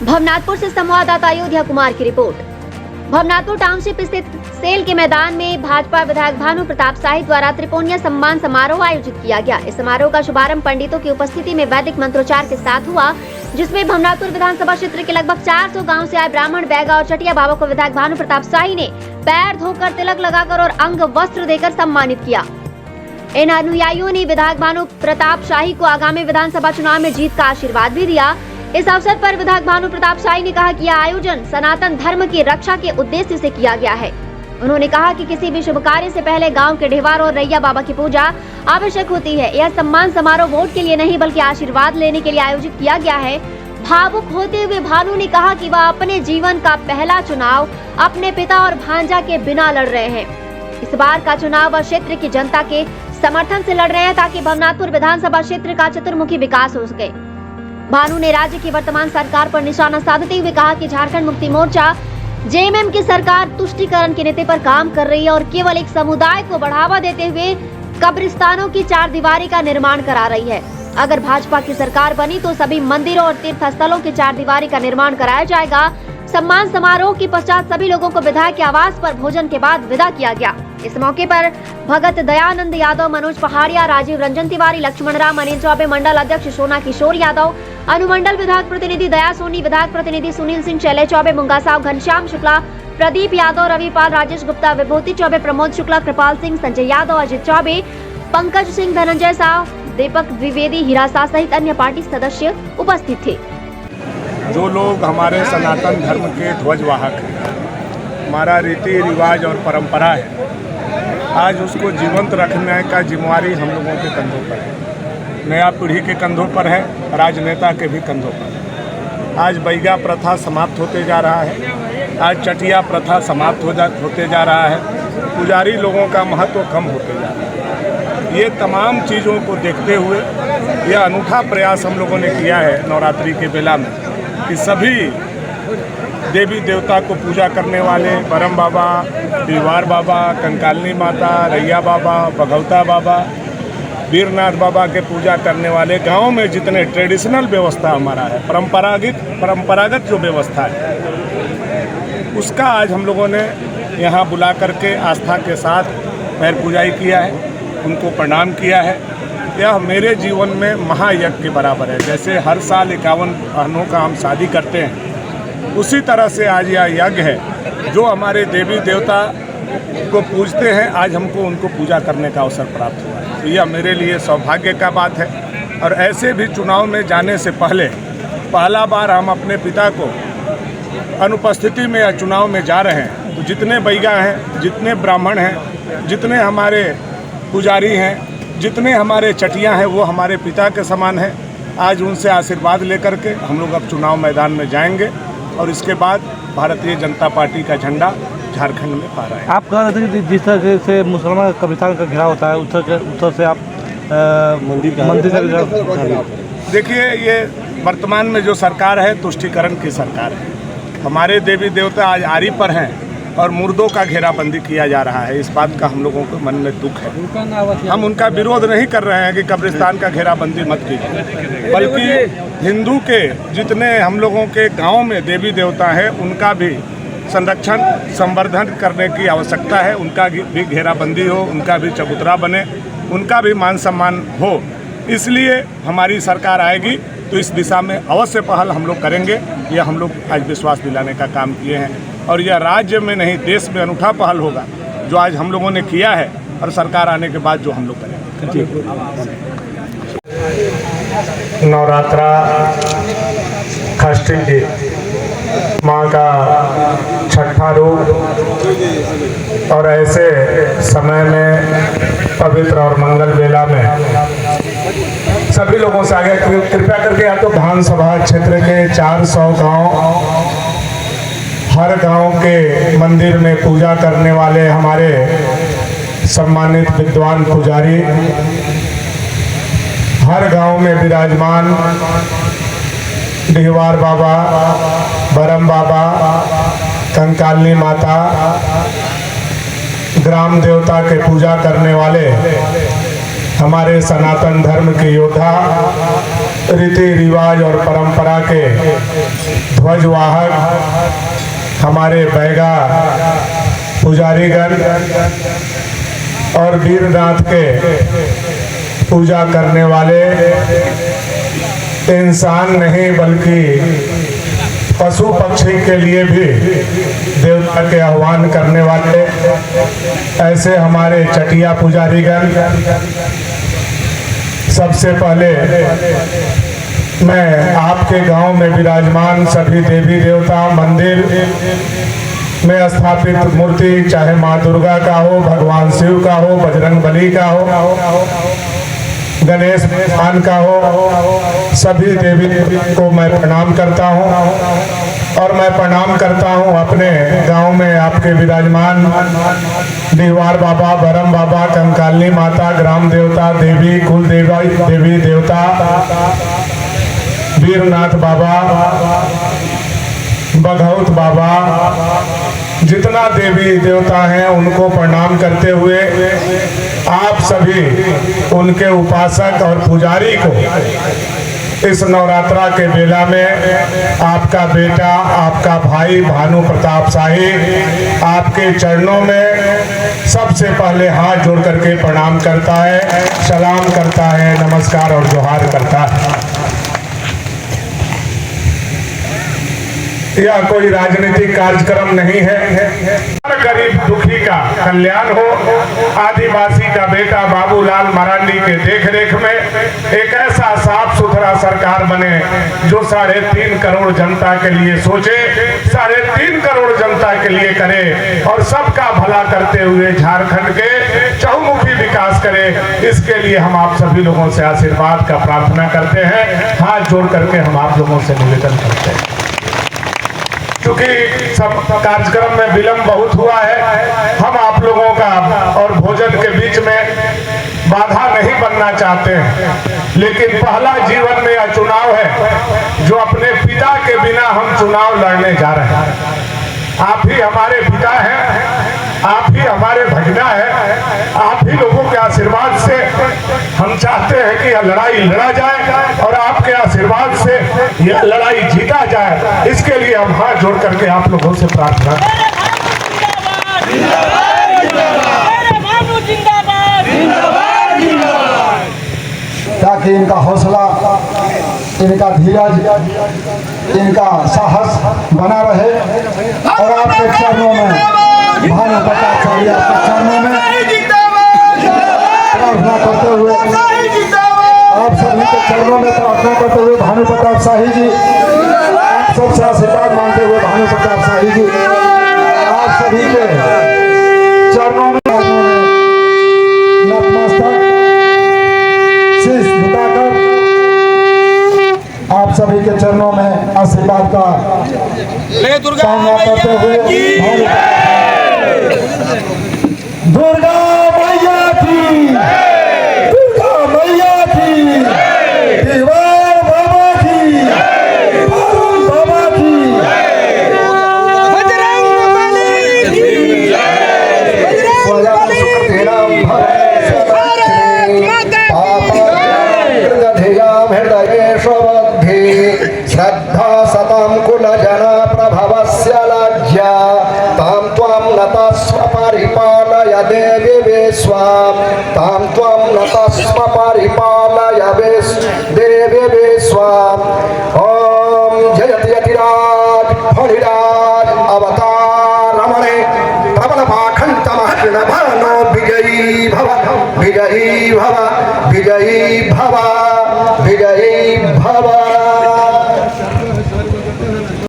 भवनाथपुर से संवाददाता अयोध्या कुमार की रिपोर्ट। भवनाथपुर टाउनशिप स्थित सेल के मैदान में भाजपा विधायक भानु प्रताप शाही द्वारा त्रिकोणीय सम्मान समारोह आयोजित किया गया। इस समारोह का शुभारंभ पंडितों की उपस्थिति में वैदिक मंत्रोच्चार के साथ हुआ, जिसमें भवनाथपुर विधानसभा क्षेत्र के लगभग 400 गाँव से आए ब्राह्मण, बैगा और चटिया बाबा को विधायक भानु प्रताप शाही ने पैर धोकर, तिलक लगाकर और अंग वस्त्र देकर सम्मानित किया। इन अनुयायियों ने विधायक भानु प्रताप शाही को आगामी विधानसभा चुनाव में जीत का आशीर्वाद भी दिया। इस अवसर पर विधायक भानु प्रताप शाही ने कहा कि यह आयोजन सनातन धर्म की रक्षा के उद्देश्य से किया गया है। उन्होंने कहा कि किसी भी शुभ कार्य से पहले गांव के ढेवार और रैया बाबा की पूजा आवश्यक होती है। यह सम्मान समारोह वोट के लिए नहीं बल्कि आशीर्वाद लेने के लिए आयोजित किया गया है। भावुक होते हुए भानु ने कहा कि वह अपने जीवन का पहला चुनाव अपने पिता और भांजा के बिना लड़ रहे हैं। इस बार का चुनाव वह क्षेत्र की जनता के समर्थन से लड़ रहे हैं ताकि भवनाथपुर विधानसभा क्षेत्र का चतुर्मुखी विकास हो सके। भानु ने राज्य की वर्तमान सरकार पर निशाना साधते हुए कहा कि झारखंड मुक्ति मोर्चा जेएमएम की सरकार तुष्टीकरण की नीति पर काम कर रही है और केवल एक समुदाय को बढ़ावा देते हुए कब्रिस्तानों की चारदीवारी का निर्माण करा रही है। अगर भाजपा की सरकार बनी तो सभी मंदिरों और तीर्थ स्थलों की चारदीवारी का निर्माण कराया जाएगा। सम्मान समारोह के पश्चात सभी लोगों को विधायक के आवास पर भोजन के बाद विदा किया गया। इस मौके पर भगत दयानंद यादव, मनोज पहाड़िया, राजीव रंजन तिवारी, लक्ष्मण राम, अनिल चौबे, मंडल अध्यक्ष सोना किशोर यादव, अनुमंडल विधायक प्रतिनिधि दया सोनी, विधायक प्रतिनिधि सुनील सिंह, शैलेश चौबे, मुंगा साहब, घनश्याम शुक्ला, प्रदीप यादव, रविपाल, राजेश गुप्ता, विभूति चौबे, प्रमोद शुक्ला, कृपाल सिंह, संजय यादव, अजित चौबे, पंकज सिंह, धनंजय साव, दीपक द्विवेदी, हीरा शाह सहित अन्य पार्टी सदस्य उपस्थित थे। जो लोग हमारे सनातन धर्म के ध्वजवाहक हैं, हमारा रीति रिवाज और परंपरा है, आज उसको जीवंत रखने का जिम्मेवारी हम लोगों के कंधों पर है। नया पीढ़ी के कंधों पर है, राजनेता के भी कंधों पर है। आज बैगा प्रथा समाप्त होते जा रहा है, आज चटिया प्रथा समाप्त होते जा रहा है, पुजारी लोगों का महत्व कम होते जा रहा है। ये तमाम चीज़ों को देखते हुए यह अनूठा प्रयास हम लोगों ने किया है नवरात्रि के बेला में कि सभी देवी देवता को पूजा करने वाले परम बाबा, दीवार बाबा, कंकालनी माता, रैया बाबा, भगवता बाबा, वीरनाथ बाबा के पूजा करने वाले गांव में जितने ट्रेडिशनल व्यवस्था हमारा है, परंपरागत जो व्यवस्था है, उसका आज हम लोगों ने यहाँ बुला करके आस्था के साथ पैर पूजाई किया है, उनको प्रणाम किया है। यह मेरे जीवन में महायज्ञ के बराबर है। जैसे हर साल 51 बहनों का हम शादी करते हैं, उसी तरह से आज यह यज्ञ है। जो हमारे देवी देवता को पूजते हैं, आज हमको उनको पूजा करने का अवसर प्राप्त हुआ है। तो यह मेरे लिए सौभाग्य का बात है। और ऐसे भी चुनाव में जाने से पहले पहला बार हम अपने पिता को अनुपस्थिति में या चुनाव में जा रहे हैं, तो जितने बैगा हैं, जितने ब्राह्मण हैं, जितने हमारे पुजारी हैं, जितने हमारे चटिया हैं, वो हमारे पिता के समान हैं। आज उनसे आशीर्वाद लेकर के हम लोग अब चुनाव मैदान में जाएंगे और इसके बाद भारतीय जनता पार्टी का झंडा झारखंड में फहराएंगे। आप कह रहे थे कि जिस तरह से मुसलमान कब्रिस्तान का घेराव होता है, उत्तर से आप मंदिर का देखिए, ये वर्तमान में जो सरकार है तुष्टीकरण की सरकार है। हमारे देवी देवता आज आरी पर हैं और मुर्दों का घेराबंदी किया जा रहा है। इस बात का हम लोगों को मन में दुख है। हम उनका विरोध नहीं कर रहे हैं कि कब्रिस्तान का घेराबंदी मत कीजिए, बल्कि हिंदू के जितने हम लोगों के गांव में देवी देवता हैं, उनका भी संरक्षण संवर्धन करने की आवश्यकता है। उनका भी घेराबंदी हो, उनका भी चबूतरा बने, उनका भी मान सम्मान हो। इसलिए हमारी सरकार आएगी तो इस दिशा में अवश्य पहल हम लोग करेंगे। यह हम लोग आज विश्वास दिलाने का काम किए हैं और यह राज्य में नहीं देश में अनूठा पहल होगा जो आज हम लोगों ने किया है और सरकार आने के बाद जो हम लोग करेंगे। नवरात्रा षष्ठी की माँ का छठा रूप और ऐसे समय में पवित्र और मंगल बेला में सभी लोगों से आगे कृपया करके या तो विधानसभा क्षेत्र के 400 गांव, हर गांव के मंदिर में पूजा करने वाले हमारे सम्मानित विद्वान पुजारी, हर गांव में विराजमान दीवार बाबा, बरम बाबा, कंकालनी माता, ग्राम देवता के पूजा करने वाले हमारे सनातन धर्म के योद्धा, रीति रिवाज और परंपरा के ध्वजवाहक, हमारे बैगा पुजारीगण और वीरनाथ के पूजा करने वाले इंसान नहीं बल्कि पशु पक्षी के लिए भी देवता के आह्वान करने वाले ऐसे हमारे चटिया पुजारीगण, सबसे पहले मैं आपके गांव में विराजमान सभी देवी देवता, मंदिर में स्थापित मूर्ति, चाहे माँ दुर्गा का हो, भगवान शिव का हो, बजरंग बली का हो, गणेश भगवान का हो, सभी देवी को मैं प्रणाम करता हूँ। और मैं प्रणाम करता हूँ अपने गांव में आपके विराजमान दीवार बाबा, बरम बाबा, कंकाली माता, ग्राम देवता, देवी कुल देवी देवता, वीरनाथ बाबा, बघौत बाबा, जितना देवी देवता हैं उनको प्रणाम करते हुए आप सभी उनके उपासक और पुजारी को इस नवरात्रा के बेला में आपका बेटा, आपका भाई भानु प्रताप शाही आपके चरणों में सबसे पहले हाथ जोड़ करके प्रणाम करता है, सलाम करता है, नमस्कार और जोहार करता है। यह कोई राजनीतिक कार्यक्रम नहीं है। गरीब दुखी का कल्याण हो, आदिवासी का बेटा बाबूलाल मरांडी के देखरेख में एक ऐसा साफ सुथरा सरकार बने जो 3.5 करोड़ जनता के लिए सोचे, 3.5 करोड़ जनता के लिए करे और सबका भला करते हुए झारखंड के चहुमुखी विकास करे। इसके लिए हम आप सभी लोगों से आशीर्वाद का प्रार्थना करते हैं। हाथ जोड़ करके हम आप लोगों से निवेदन करते हैं। क्योंकि सब कार्यक्रम में विलंब बहुत हुआ है, हम आप लोगों का और भोजन के बीच में बाधा नहीं बनना चाहते हैं, लेकिन पहला जीवन में यह चुनाव है जो अपने पिता के बिना हम चुनाव लड़ने जा रहे हैं। आप ही हमारे पिता हैं, आप ही हमारे भगना है, आप ही लोगों के आशीर्वाद से हम चाहते हैं कि यह लड़ाई लड़ा जाए और आपके आशीर्वाद से यह लड़ाई जीता जाए। इसके लिए हम हाथ जोड़ करके आप लोगों से प्रार्थना ताकि इनका हौसला, इनका धीरज, इनका साहस बना रहे और आपके चरणों में भानु प्रताप शाही आपके चरणों में प्रार्थना करते हुए, आप सभी के चरणों में प्रार्थना करते हुए भानु प्रताप शाही जी, आप सबसे आशीर्वाद मांगते हुए भानु प्रताप शाही जी, आप सभी के चरणों में नतमस्तक शीश झुकाकर आप सभी के चरणों में आशीर्वाद का कामना करते हुए दुर्गा मैया की, दुर्गा मैया की, दीवार बाबा की, वरुण बाबा की, बजरंग बली की, स्वयं सुखदेव श्रद्धा सतां कुल जना प्रभवस्य लज्जा तां त्वां नतस्व परिपालय देवी विश्वां तां त्वां नतस्व परिपालय देवी विश्वां। ओम जयति यतिराज फणिराज अवतार रमणे प्रबल पाखंड महर्षिण भानो विजयी भव, विजयी भव, विजयी भव, विजयी